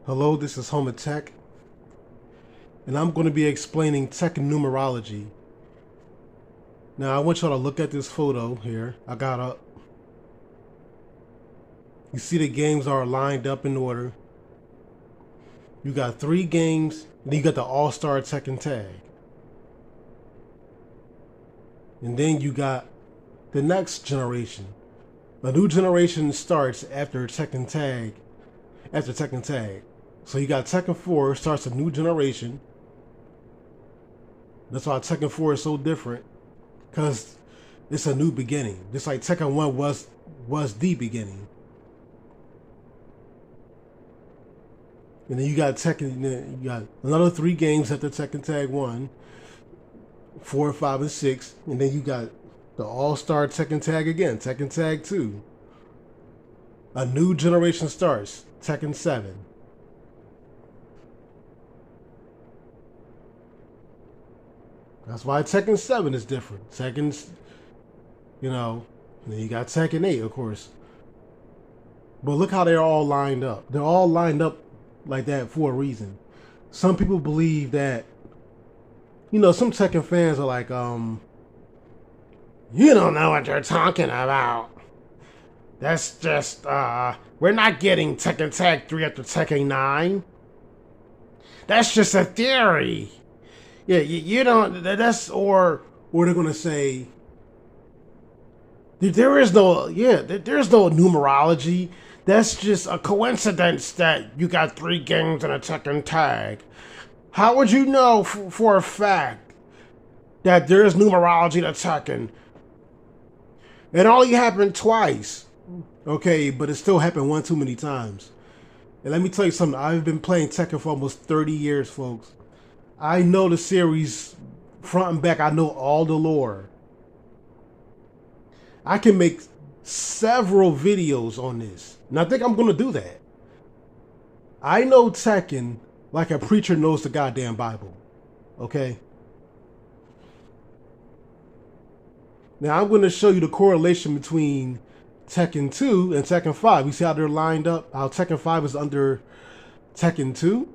Hello, this is Home Tech, and I'm going to be explaining Tekken Numerology. Now, I want y'all to look at this photo here. I got up. You see the games are lined up in order. You got 3 games, and then you got the All-Star Tekken Tag. And then you got the next generation. A new generation starts after Tekken Tag. So you got Tekken 4 starts a new generation. That's why Tekken 4 is so different. Because it's a new beginning. Just like Tekken 1 was the beginning. And then you got you got another 3 games after Tekken Tag 1. 4, 5, and 6. And then you got the All-Star Tekken Tag again. Tekken Tag 2. A new generation starts. Tekken 7. That's why Tekken 7 is different. Tekken's, and then you got Tekken 8, of course. But look how they're all lined up. They're all lined up like that for a reason. Some people believe that, some Tekken fans are like, you don't know what you're talking about. That's just, we're not getting Tekken Tag 3 after Tekken 9. That's just a theory. Yeah, you don't, that's, or they're going to say, there's no numerology. That's just a coincidence that you got 3 games and a Tekken Tag. How would you know for a fact that there is numerology to Tekken? It only happened twice. Okay, but it still happened one too many times. And let me tell you something. I've been playing Tekken for almost 30 years, folks. I know the series front and back. I know all the lore. I can make several videos on this. And I think I'm going to do that. I know Tekken like a preacher knows the goddamn Bible. Okay? Now I'm going to show you the correlation between Tekken 2 and Tekken 5. You see how they're lined up? How Tekken 5 is under Tekken 2?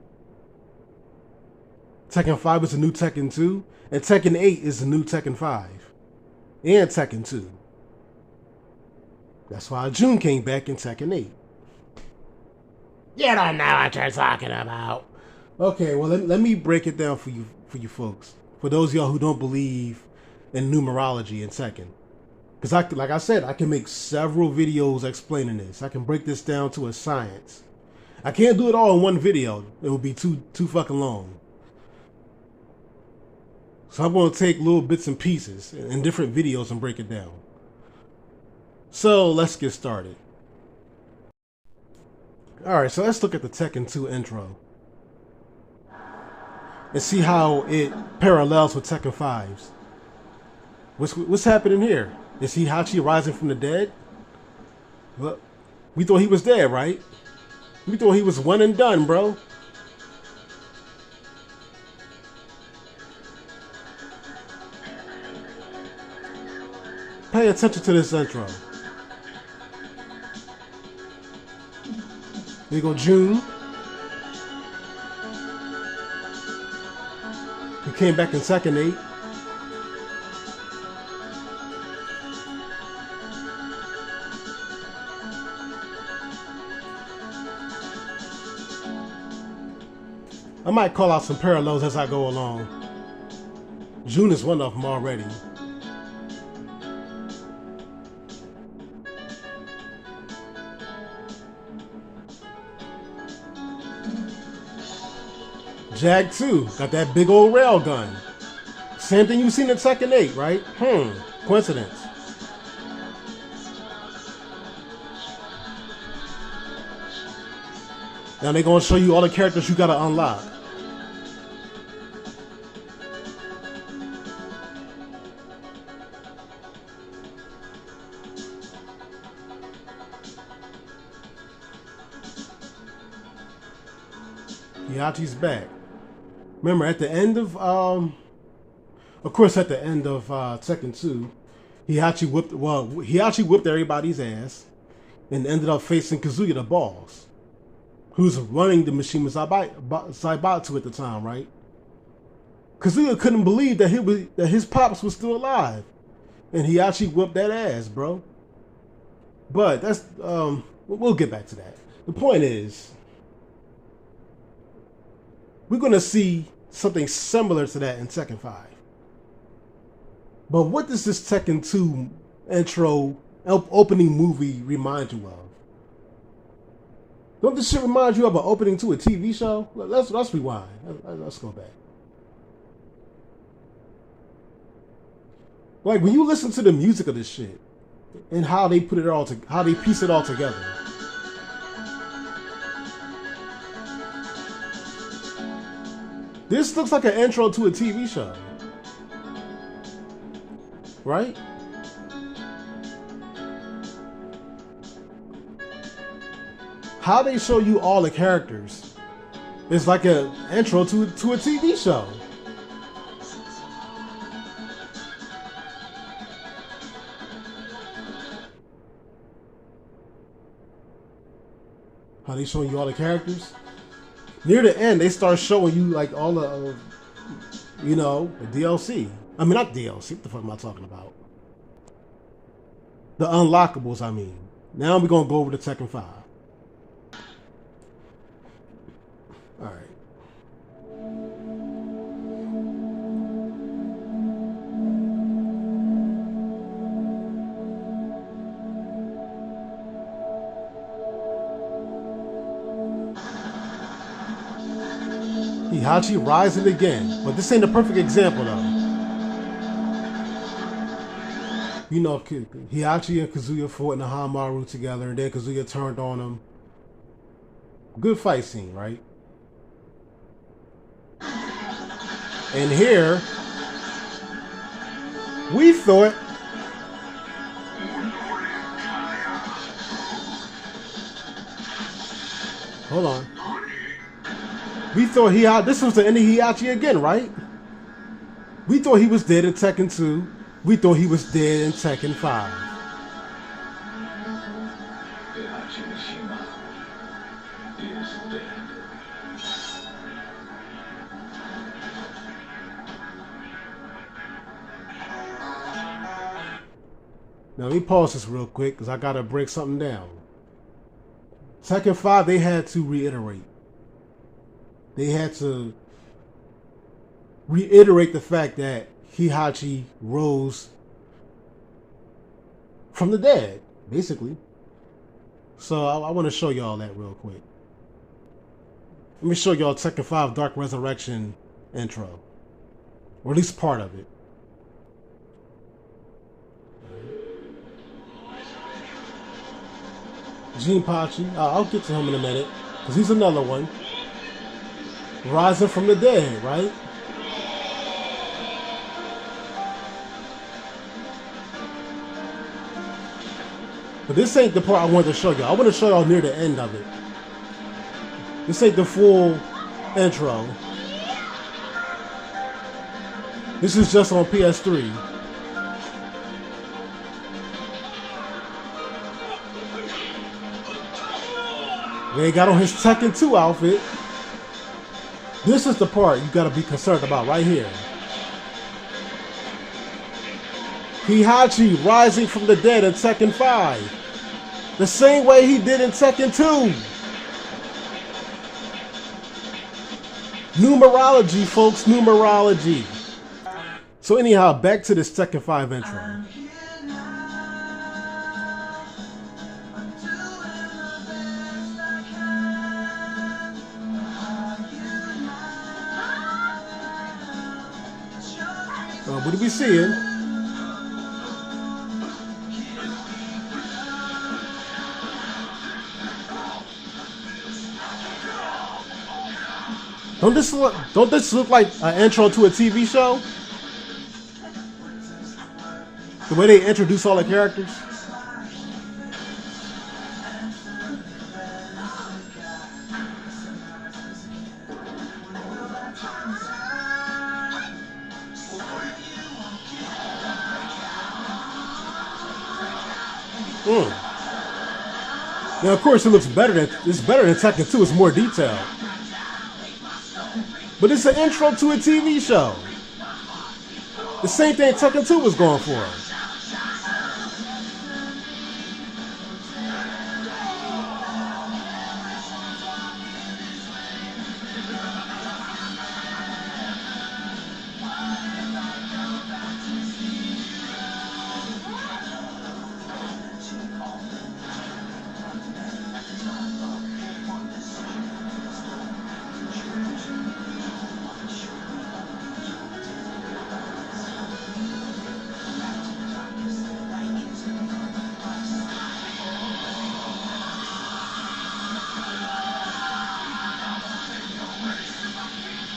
Tekken 5 is the new Tekken 2. And Tekken 8 is the new Tekken 5. And Tekken 2. That's why June came back in Tekken 8. You don't know what you're talking about. Okay, well, let me break it down for you folks. For those of y'all who don't believe in numerology in Tekken. Because like I said, I can make several videos explaining this. I can break this down to a science. I can't do it all in one video. It would be too fucking long. So I'm going to take little bits and pieces in different videos and break it down. So let's get started. Alright, so let's look at the Tekken 2 intro. And see how it parallels with Tekken 5's. What's happening here? Is Heihachi rising from the dead? Well, we thought he was dead, right? We thought he was one and done, bro. Pay attention to this intro. There you go, June. He came back in Tekken 8. I might call out some parallels as I go along. June is one of them already. Jag 2 got that big old rail gun. Same thing you've seen in Tekken 8, right? Coincidence. Now they're gonna show you all the characters you gotta unlock. Heihachi's back. Remember, at the end of Tekken 2, Heihachi whipped everybody's ass and ended up facing Kazuya the boss. who's running the Mishima Zaibatsu at the time, right? Kazuya couldn't believe that his pops was still alive, and he actually whipped that ass, bro. But that's we'll get back to that. The point is, we're gonna see something similar to that in Tekken 5. But what does this Tekken 2 intro opening movie remind you of? Don't this shit remind you of an opening to a TV show? Let's rewind. Let's go back. Like when you listen to the music of this shit and how they put it all how they piece it all together. This looks like an intro to a TV show. Right? How they show you all the characters is like an intro to a TV show. How they showing you all the characters? Near the end, they start showing you like all the, the DLC. I mean, not DLC. What the fuck am I talking about? The unlockables, I mean. Now we're going to go over to Tekken 5. Alright. Heihachi rising again. But this ain't a perfect example, though. You know, Heihachi and Kazuya fought in the Hamaru together, and then Kazuya turned on him. Good fight scene, right? And here, we thought hold on. We thought this was the end of Heihachi again, right? We thought he was dead in Tekken 2. We thought he was dead in Tekken 5. Now let me pause this real quick because I gotta break something down. Tekken 5, they had to reiterate. They had to reiterate the fact that Heihachi rose from the dead, basically. So I want to show y'all that real quick. Let me show y'all Tekken 5 Dark Resurrection intro. Or at least part of it. Jinpachi, I'll get to him in a minute, because he's another one. Rising from the dead, right? But this ain't the part I wanted to show y'all. I want to show y'all near the end of it. This ain't the full intro. This is just on PS3. They got on his Tekken 2 outfit. This is the part you gotta be concerned about right here. Heihachi rising from the dead in Tekken 5. The same way he did in Tekken 2. Numerology, folks, numerology. So anyhow, back to this Tekken 5 intro. What are we seeing? Don't this look like an intro to a TV show? The way they introduce all the characters? Now, of course, it's better than Tekken 2. It's more detailed, but it's an intro to a TV show. The same thing Tekken 2 was going for.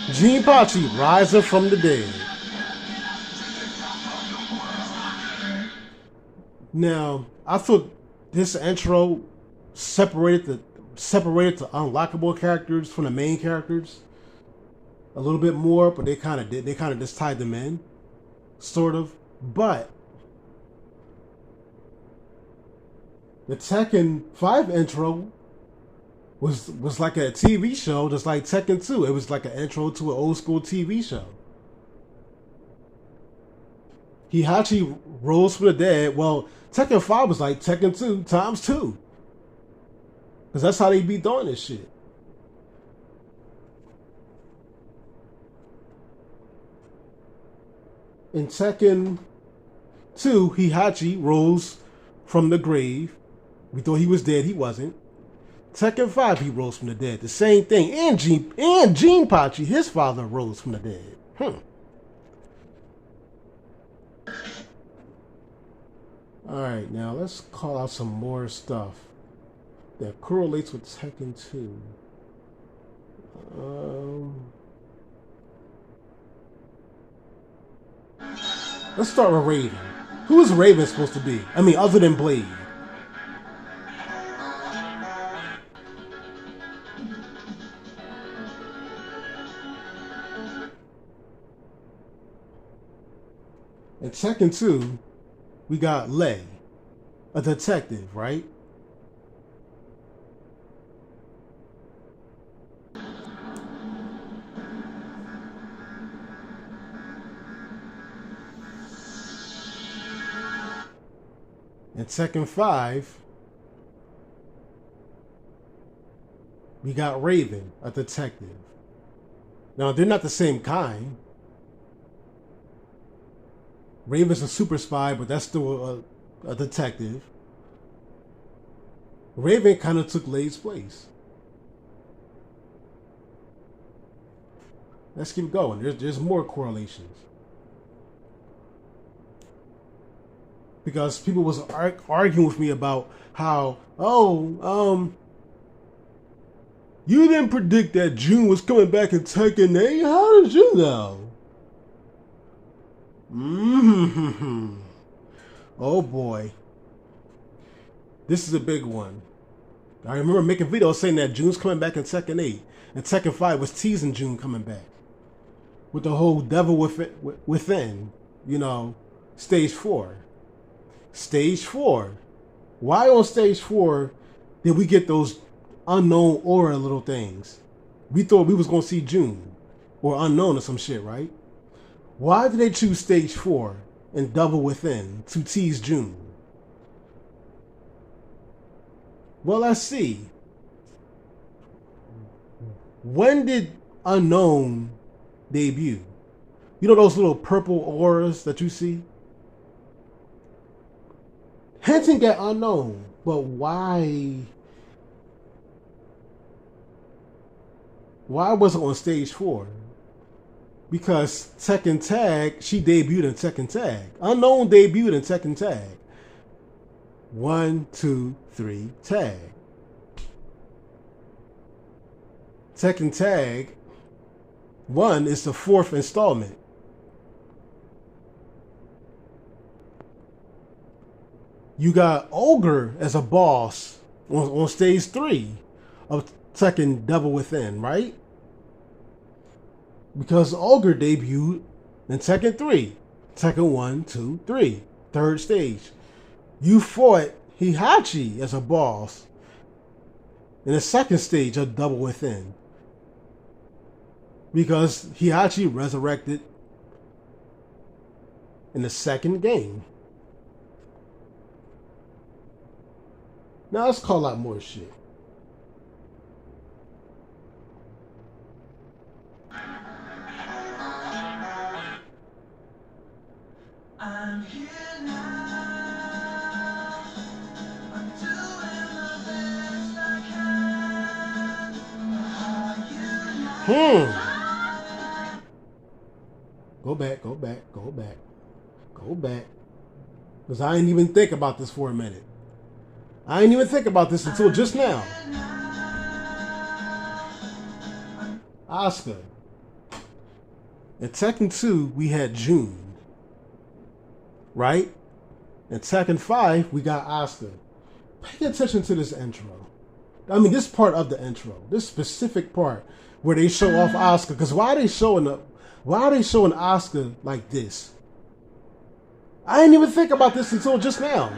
Jinpachi rising from the dead. Now, I thought this intro separated the unlockable characters from the main characters a little bit more, but they kind of did. They kind of just tied them in, sort of. But the Tekken 5 intro was like a TV show, just like Tekken 2. It was like an intro to an old school TV show. Heihachi rose from the dead. Well, Tekken 5 was like Tekken 2 times 2. Because that's how they be doing this shit. In Tekken 2, Heihachi rose from the grave. We thought he was dead. He wasn't. Tekken 5, he rose from the dead. The same thing. And Jinpachi, his father, rose from the dead. Alright, now let's call out some more stuff that correlates with Tekken 2. Let's start with Raven. Who is Raven supposed to be? I mean, other than Blade. In Tekken 2, we got Lei, a detective, right? In Tekken 5, we got Raven, a detective. Now, they're not the same kind. Raven's a super spy, but that's still a detective. Raven kind of took Lei's place. Let's keep going. There's more correlations. Because people was arguing with me about how, you didn't predict that June was coming back in Tekken 8? How did you know? Oh boy. This is a big one. I remember making videos saying that June's coming back in Tekken 8. And Tekken 5 was teasing June coming back. With the whole devil within, stage 4. Stage 4. Why on stage 4 did we get those unknown aura little things? We thought we was going to see June. Or unknown or some shit, right? Why did they choose stage 4 and double within to tease June? Well, let's see. When did unknown debut? You know those little purple auras that you see? Hinting at unknown, but why? Why was it on stage 4? Because Tekken Tag, she debuted in Tekken Tag. Unknown debuted in Tekken Tag. 1, 2, 3, tag. Tekken Tag 1 is the 4th installment. You got Ogre as a boss on stage 3 of Tekken Devil Within, right? Because Ogre debuted in Tekken 3. Tekken 1, 2, 3. Third stage. You fought Heihachi as a boss in the second stage of Double Within, because he actually resurrected in the second game. Now let's call out more shit. I'm here now. I'm doing the best I can. Go back. Because I didn't even think about this for a minute. I didn't even think about this until just now. Asuka. In Tekken 2, we had June. Right? In Tekken 5, we got Asuka. Pay attention to this intro. I mean, this part of the intro. This specific part where they show off Asuka. Because why are they showing Asuka like this? I didn't even think about this until just now.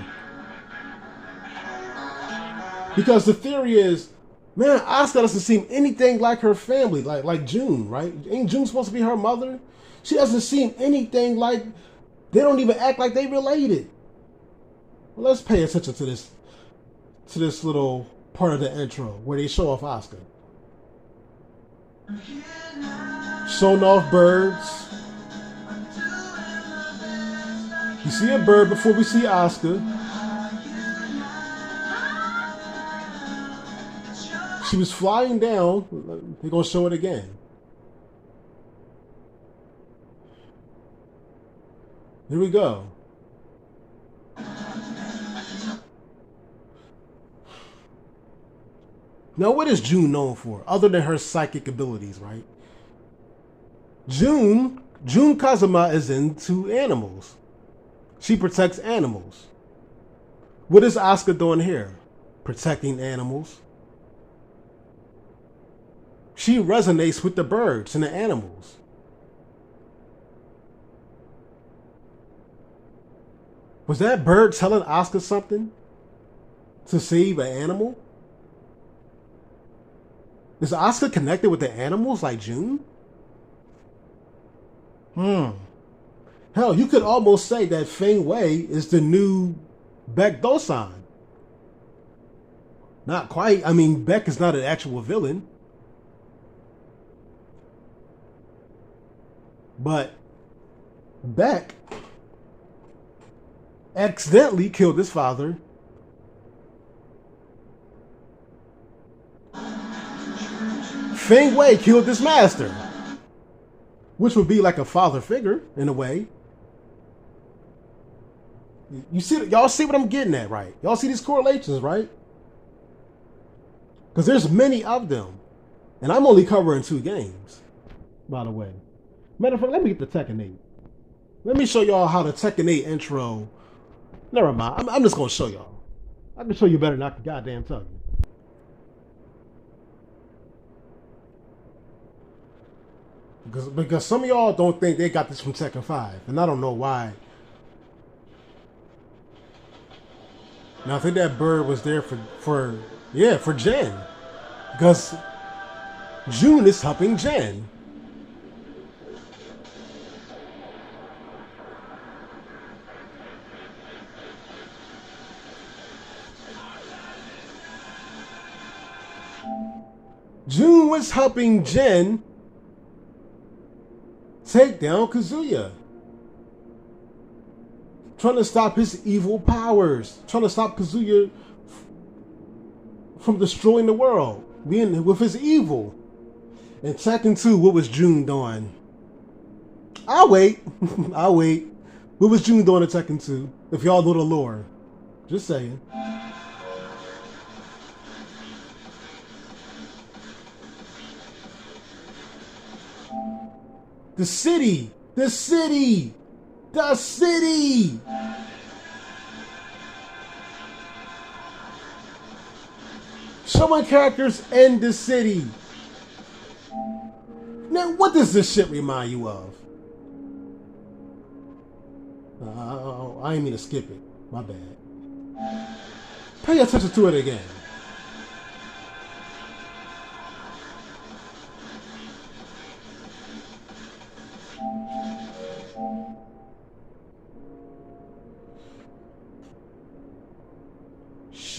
Because the theory is, man, Asuka doesn't seem anything like her family, like June, right? Ain't June supposed to be her mother? She doesn't seem anything like, they don't even act like they related. Well, let's pay attention to this little part of the intro where they show off Asuka. Showing off birds. You see a bird before we see Asuka. She was flying down. They're going to show it again. Here we go. Now, what is June known for, other than her psychic abilities, right? June Kazuma is into animals. She protects animals. What is Asuka doing here? Protecting animals. She resonates with the birds and the animals. Was that bird telling Asuka something? To save an animal? Is Asuka connected with the animals like June? Hell, you could almost say that Feng Wei is the new Beck Dosan. Not quite. I mean, Beck is not an actual villain. But Beck accidentally killed his father. Feng Wei killed his master, which would be like a father figure in a way. You see, y'all see what I'm getting at, right? Y'all see these correlations, right? Because there's many of them, and I'm only covering 2 games, by the way. Matter of fact, let me get the Tekken 8. Let me show y'all how the Tekken 8 intro. Never mind. I'm just gonna show y'all. I can show you better than I can goddamn tell you. Because some of y'all don't think they got this from Tekken 5, and I don't know why. Now I think that bird was there for Jen, because June is helping Jen. June was helping Jen take down Kazuya. Trying to stop his evil powers. Trying to stop Kazuya from destroying the world. Being with his evil. In Tekken 2, what was June doing? I'll wait. I'll wait. What was June doing in Tekken 2? If y'all know the lore. Just saying. The city! The city! The city! Showing characters in the city. Now, what does this shit remind you of? I didn't mean to skip it. My bad. Pay attention to it again.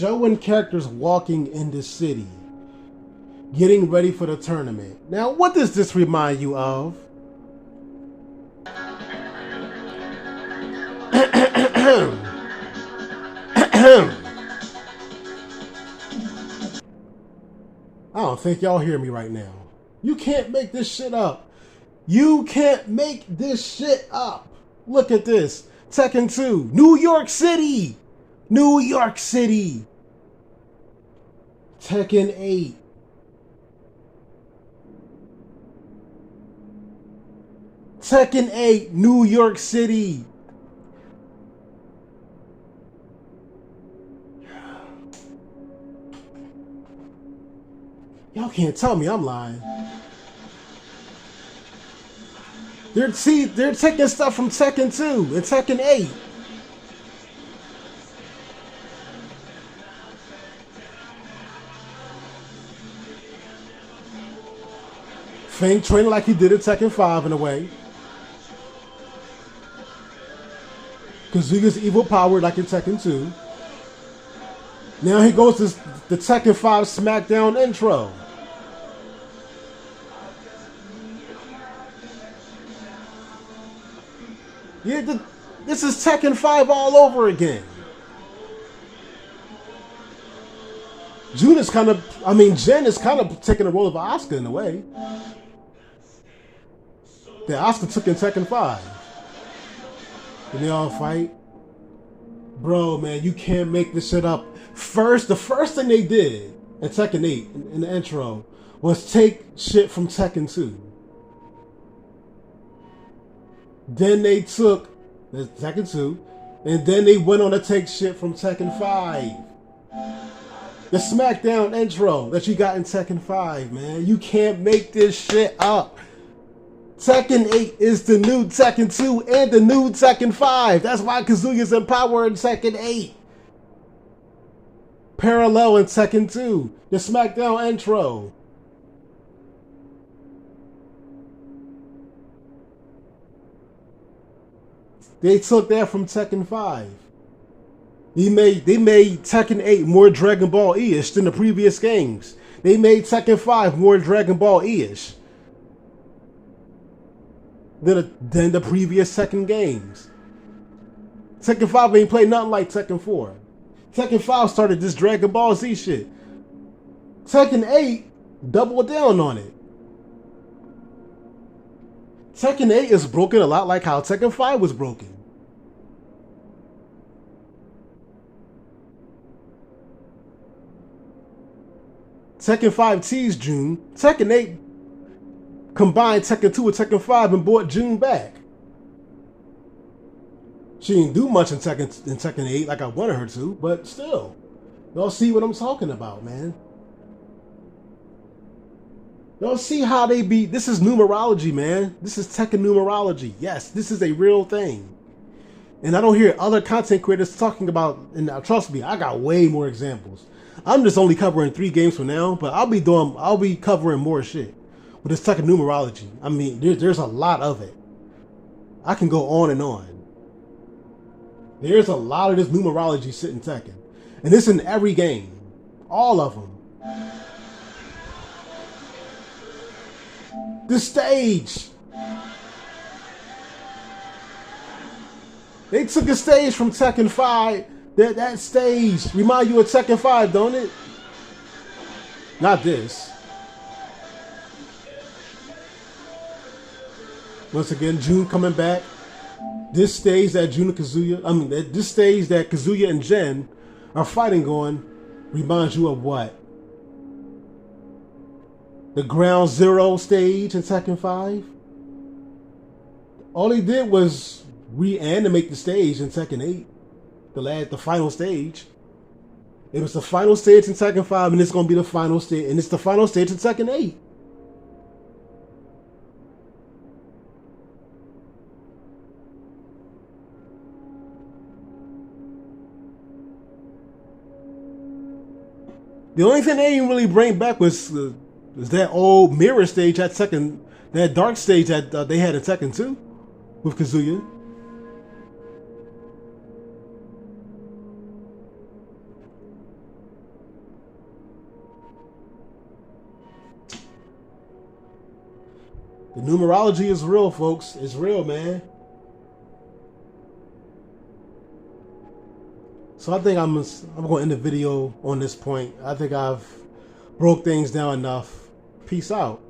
showing characters walking in the city, getting ready for the tournament. Now, what does this remind you of? I don't think y'all hear me right now. You can't make this shit up. You can't make this shit up. Look at this. Tekken 2, New York City. New York City. Tekken 8. Tekken 8, New York City. Y'all can't tell me I'm lying. They're taking stuff from Tekken 2 and Tekken 8. Fang training like he did at Tekken 5 in a way. Kazuya's evil power like in Tekken 2. Now he goes to the Tekken 5 SmackDown intro. Yeah, this is Tekken 5 all over again. Jen is kind of taking the role of Asuka in a way. That Asuka took in Tekken 5. And they all fight. Bro, man, you can't make this shit up. The first thing they did in Tekken 8, in the intro, was take shit from Tekken 2. Then they took the Tekken 2, and then they went on to take shit from Tekken 5. The SmackDown intro that you got in Tekken 5, man. You can't make this shit up. Tekken 8 is the new Tekken 2 and the new Tekken 5. That's why Kazuya's in power in Tekken 8. Parallel in Tekken 2. The SmackDown intro. They took that from Tekken 5. They made Tekken 8 more Dragon Ball E-ish than the previous games. They made Tekken 5 more Dragon Ball E-ish than the previous Tekken games. Tekken 5 ain't played nothing like Tekken 4. Tekken 5 started this Dragon Ball Z shit. Tekken 8 doubled down on it. Tekken 8 is broken a lot like how Tekken 5 was broken. Tekken 5 teased June. Tekken 8 combined Tekken 2 with Tekken 5 and brought June back. She didn't do much in Tekken 8 like I wanted her to, but still. Y'all see what I'm talking about, man. Y'all see how they be. This is numerology, man. This is Tekken Numerology. Yes, this is a real thing. And I don't hear other content creators talking about, and now trust me, I got way more examples. I'm just only covering 3 games for now, but I'll be covering more shit with this Tekken Numerology. I mean, there's a lot of it. I can go on and on. There's a lot of this numerology sitting in Tekken. And it's in every game. All of them. The stage. They took a stage from Tekken 5. That stage remind you of Tekken 5, don't it? Not this. Once again, June coming back. This stage that this stage that Kazuya and Jen are fighting on reminds you of what? The Ground Zero stage in Tekken 5? All they did was reanimate the stage in Tekken 8. The final stage. It was the final stage in Tekken 5, and it's going to be the final stage, and it's the final stage in Tekken 8. The only thing they didn't really bring back was that old mirror stage at Tekken, that dark stage that they had in Tekken 2 with Kazuya. The numerology is real, folks. It's real, man. So I think I'm going to end the video on this point. I think I've broke things down enough. Peace out.